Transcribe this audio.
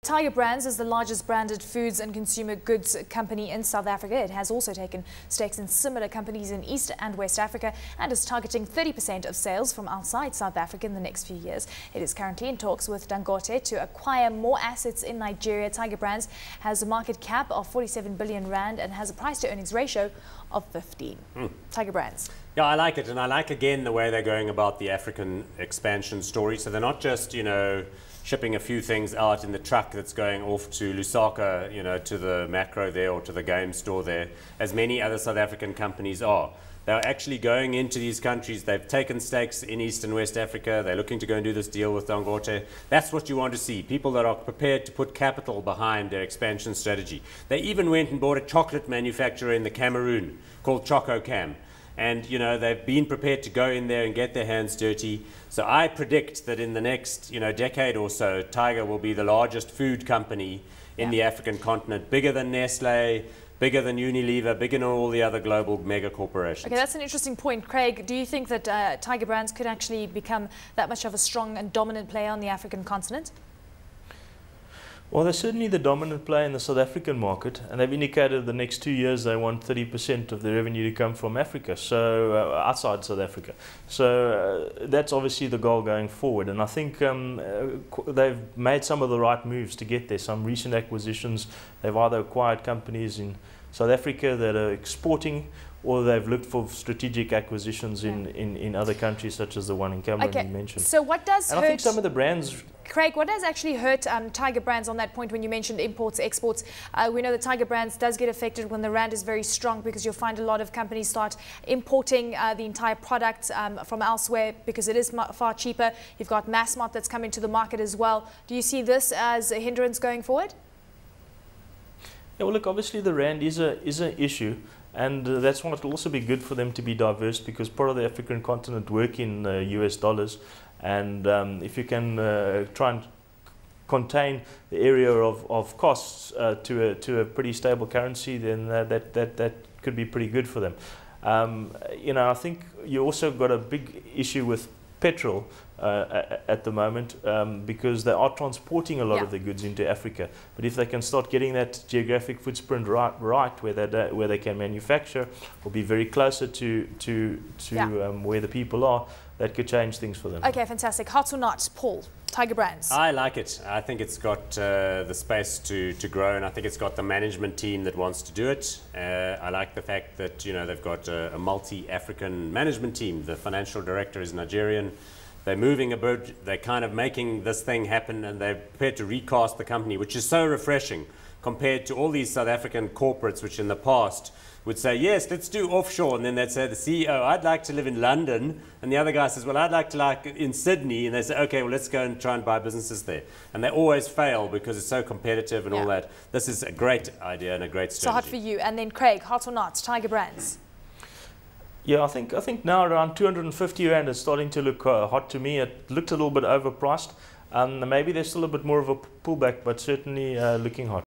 Tiger Brands is the largest branded foods and consumer goods company in South Africa. It has also taken stakes in similar companies in East and West Africa and is targeting 30% of sales from outside South Africa in the next few years. It is currently in talks with Dangote to acquire more assets in Nigeria. Tiger Brands has a market cap of 47 billion rand and has a price to earnings ratio of 15. Tiger Brands. Yeah, I like it, and I like again the way they're going about the African expansion story. So they're not just, shipping a few things out in the truck that's going off to Lusaka, to the macro there or to the game store there, as many other South African companies are. They're actually going into these countries. They've taken stakes in East and West Africa. They're looking to go and do this deal with Dangote. That's what you want to see. People that are prepared to put capital behind their expansion strategy. They even went and bought a chocolate manufacturer in the Cameroon called ChocoCam. And, they've been prepared to go in there and get their hands dirty. So I predict that in the next, decade or so, Tiger will be the largest food company in the African continent, bigger than Nestle, bigger than Unilever, bigger than all the other global mega corporations. Okay, that's an interesting point. Craig, do you think that Tiger Brands could actually become that much of a strong and dominant player on the African continent? Well, they're certainly the dominant player in the South African market, and they've indicated the next 2 years they want 30% of their revenue to come from Africa, so outside South Africa. So that's obviously the goal going forward, and I think they've made some of the right moves to get there. Some recent acquisitions, they've either acquired companies in South Africa that are exporting, or they've looked for strategic acquisitions in other countries, such as the one in Cameroon you mentioned. So what does hurt? I think some of the brands. Craig, what does actually hurt Tiger Brands on that point when you mentioned imports, exports? We know that Tiger Brands does get affected when the rand is very strong, because you'll find a lot of companies start importing the entire product from elsewhere because it is far cheaper. You've got Massmart that's come into the market as well. Do you see this as a hindrance going forward? Yeah, well, look, obviously the rand is an issue. And that's why it'll also be good for them to be diverse, because part of the African continent work in US dollars. And if you can try and contain the area of costs to a pretty stable currency, then that could be pretty good for them. I think you also got a big issue with petrol at the moment, because they are transporting a lot of the goods into Africa. But if they can start getting that geographic footprint right where they can manufacture or be very closer to where the people are, that could change things for them. Okay, fantastic. Hot or not, Paul? Tiger Brands. I like it. I think it's got the space to grow, and I think it's got the management team that wants to do it. I like the fact that they've got a multi-African management team. The financial director is Nigerian. They're moving a bit. They're kind of making this thing happen, and they're prepared to recast the company, which is so refreshing compared to all these South African corporates, which in the past would say, yes, let's do offshore. And then they'd say, the CEO, I'd like to live in London. And the other guy says, well, I'd like to in Sydney. And they say, okay, well, let's go and try and buy businesses there. And they always fail because it's so competitive and all that. This is a great idea and a great strategy. So hot for you. And then Craig, hot or not, Tiger Brands? Yeah, I think now around 250 rand is starting to look hot to me. It looked a little bit overpriced. Maybe there's still a bit more of a pullback, but certainly looking hot.